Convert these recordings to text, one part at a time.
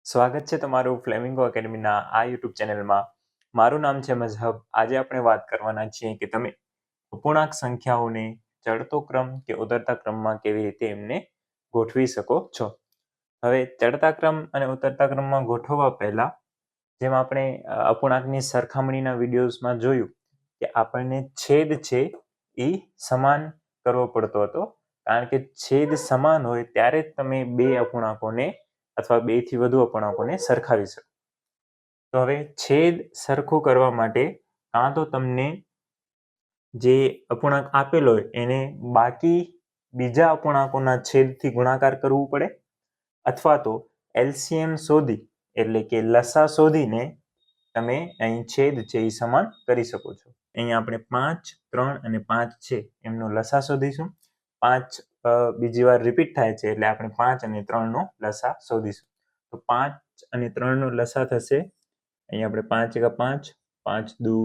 સ્વાગત છે તમારું ફ્લેમિંગો એકેડમીના આ યુટ્યુબ ચેનલમાં. મારું નામ છે મઝહબ. આજે આપણે વાત કરવાના છીએ કે તમે અપૂર્ણાંક સંખ્યાઓને ચડતો ક્રમ કે ઉતરતા ક્રમમાં કેવી રીતે એમને ગોઠવી શકો છો. હવે ચડતા ક્રમ અને ઉતરતા ક્રમમાં ગોઠવવા પહેલા જેમ આપણે અપૂર્ણાંકની સરખામણીના વિડીયોઝમાં જોયું કે આપણને છેદ છે એ સમાન કરવો પડતો હતો, કારણ કે છેદ સમાન હોય ત્યારે જ તમે બે અપૂર્ણાંકોને અથવા બેથી વધુ અપૂર્ણાંકોને સરખાવી શકો. તો હવે છેદ સરખું કરવા માટે કાં તો તમને જે અપૂર્ણાંક આપેલો હોય એને બાકી બીજા અપૂર્ણાંકોના છેદથી ગુણાકાર કરવું પડે, અથવા તો એલસીએમ શોધી એટલે કે લસા શોધીને તમે અહીં છેદ છે એ સમાન કરી શકો છો. અહીં આપણે 5, 3 અને 5 છે એમનો લસા શોધીશું. 5 બીજી વાર રિપીટ થાય છે એટલે આપણે 5 અને 3 નો લસા શોધીશું. તો 5 અને 3 નો લસા થશે, અહીં આપણે 5 એકા 5, 5 દુ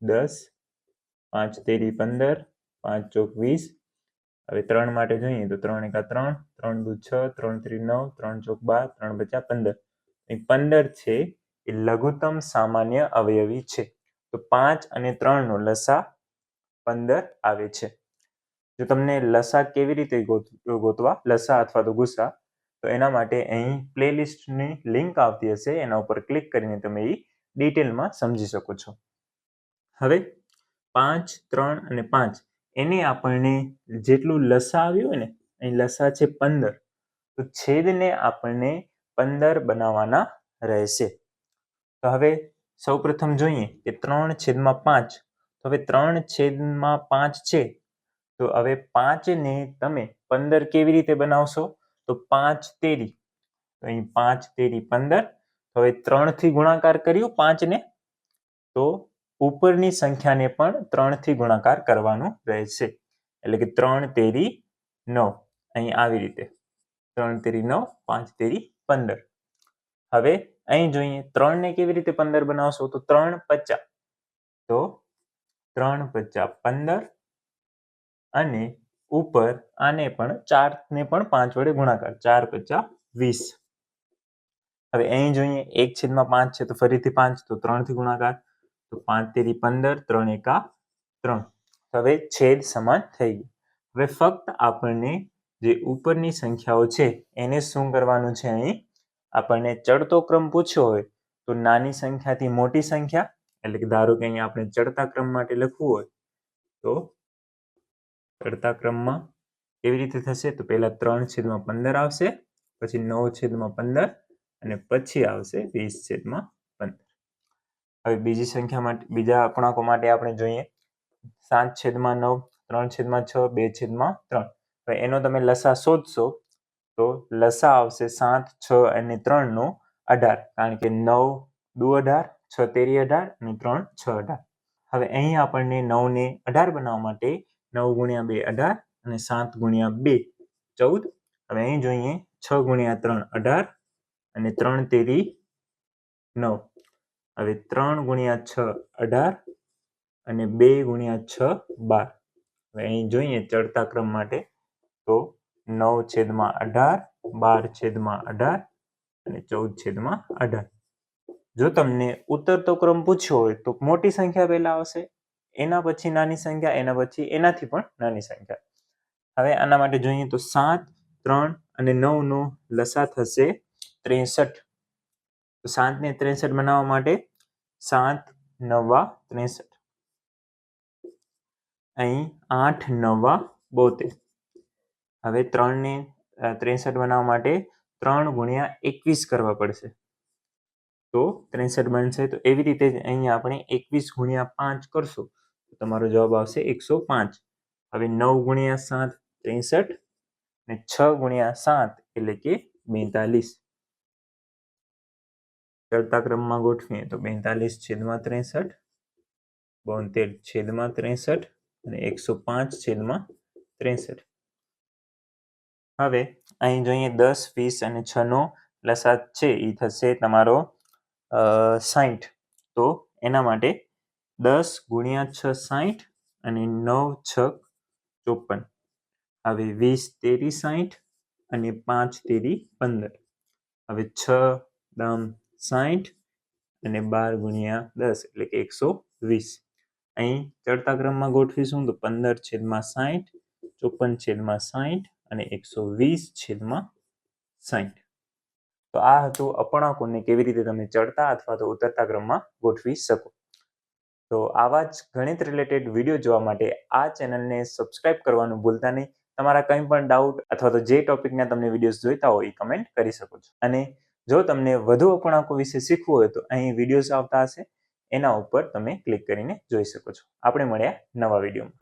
10, 5 તેરી 15, 5 ચોક 20. હવે 3 માટે જોઈએ તો 3 એકા 3, 3 દુ 6, 3 તેરી 9, 3 ચોક 12, 3 બચ્યા 15. 15 છે એ લઘુત્તમ સામાન્ય અવયવી છે. તો 5 અને 3 નો લસા 15 આવે છે. જો તમને લસા કેવી રીતે ગોતવા, લસા અથવા તો ગુસા, તો એના માટે અહીં પ્લેલિસ્ટની લિંક આવતી હશે, એના ઉપર ક્લિક કરીને તમે એ ડિટેલમાં સમજી શકો છો. હવે 5, 3 અને 5 એને આપણને જેટલું લસા આવ્યું હોય ને, અહીં લસા છે 15, તો છેદને આપણને 15 બનાવવાના રહેશે. તો હવે સૌપ્રથમ જોઈએ કે 3/5. તો હવે 3/5 છે, તો હવે 5 ને તમે 15 કેવી રીતે બનાવશો? તો 5 તેરી, તો અહીં 5 તેરી 15. હવે 3 થી ગુણાકાર કર્યું 5 ને, તો ઉપરની સંખ્યાને પણ 3 થી ગુણાકાર કરવાનું રહેશે, એટલે કે 3 તેરી 9. અહીં આવી રીતે 3 તેરી 9, 5 તેરી 15. હવે અહીં જોઈએ 3 ને કેવી રીતે 15 બનાવશો? તો 3/50. તો 3/50 15 અને ઉપર આને પણ 4 ને પણ 5 વડે ગુણાકાર, 4/50 20. હવે અહીં જોઈએ 1/5 છે તો ફરીથી 5, તો 3 થી ગુણાકાર, તો 5 તેરી 15, 3 એકા 3. હવે છેદ સમાન થઈ ગયું. હવે ફક્ત આપણને જે ઉપરની સંખ્યાઓ છે એને શું કરવાનું છે? અહીં આપણને ચડતો ક્રમ પૂછ્યો હોય તો નાની સંખ્યાથી મોટી સંખ્યા, એટલે કે ધારો કે અહીંયા આપણે ચડતા ક્રમ માટે લખવું હોય તો ચડતા ક્રમમાં કેવી રીતે થશે? તો પહેલા 3/15 આવશે, પછી 9/15 અને પછી આવશે 20/15. હવે બીજી સંખ્યા માટે, બીજા અપૂર્ણાંકો માટે આપણે જોઈએ 7/9, 3/6, 2/3. હવે એનો તમે લસા શોધશો તો લસા આવશે 7, 6 અને 3 નો 18, કારણ કે 9 દુ 18, 6 તેરી 18 અને 3 6 18. હવે અહીં આપણને 9 ને 18 બનાવવા માટે 9 ગુણ્યા 2 18 અને 7 ગુણ્યા 2 14. હવે અહીં જોઈએ 6 ગુણ્યા 3 18 અને 3 તેરી 9. હવે 3 ગુણ્યા 6 18 અને 2 ગુણ્યા 6 12. હવે અહીં જોઈએ ચડતા ક્રમ માટે તો 9/18, 12/18 અને 14/18. જો તમને ઉતરતો ક્રમ પૂછ્યો હોય તો મોટી સંખ્યા પહેલા આવશે, એના પછી નાની સંખ્યા, એના પછી એનાથી પણ નાની સંખ્યા. હવે આના માટે જોઈએ તો 7, 3 અને 9 નો લસા થશે 63. તો 7 ને 63 બનાવવા માટે 7 9 63. અહીં 8 9 72. હવે 3 ને 63 બનાવવા માટે 3 ગુણ્યા 21 કરવા પડશે, તો 63 બનશે. તો એવી રીતે જ અહીંયા આપણે 21 ગુણ્યા 5 કરશો તો તમારો જવાબ આવશે 105. હવે 9 ગુણ્યા 7 63 અને 6 ગુણ્યા 7 એટલે કે 42. ચડતા ક્રમમાં ગોઠવીએ તો 42/63, 72/63 અને 105/63. હવે અહીં જોઈએ 10, 20 અને 6 નો લસા છે એ થશે તમારો 60. તો એના માટે 10 ગુણ્યા 6 60 અને 9 6 54. હવે 20 તેરી 60 અને 5 તેરી 15. હવે 6 દામ 60 અને 12 ગુણ્યા 10 એટલે કે 120. અહીં ચડતા ક્રમમાં ગોઠવીશું તો 15/60, 54/60 અને 120/60. તો આ હતું અપૂર્ણાંકોને કેવી રીતે તમે ચડતા અથવા તો ઉતરતા ક્રમમાં ગોઠવી શકો. તો આવા જ ગણિત રિલેટેડ વિડીયો જોવા માટે આ ચેનલને સબસ્ક્રાઇબ કરવાનું ભૂલતા નહીં. તમારા કંઈ પણ ડાઉટ અથવા તો જે ટોપિકના તમને વિડીયોઝ જોઈતા હોય એ કમેન્ટ કરી શકો છો. અને જો તમને વધુ અપૂર્ણાંકો વિશે શીખવું હોય તો અહીં વિડીયોઝ આવતા હશે, એના ઉપર તમે ક્લિક કરીને જોઈ શકો છો. આપણે મળ્યા નવા વિડીયોમાં.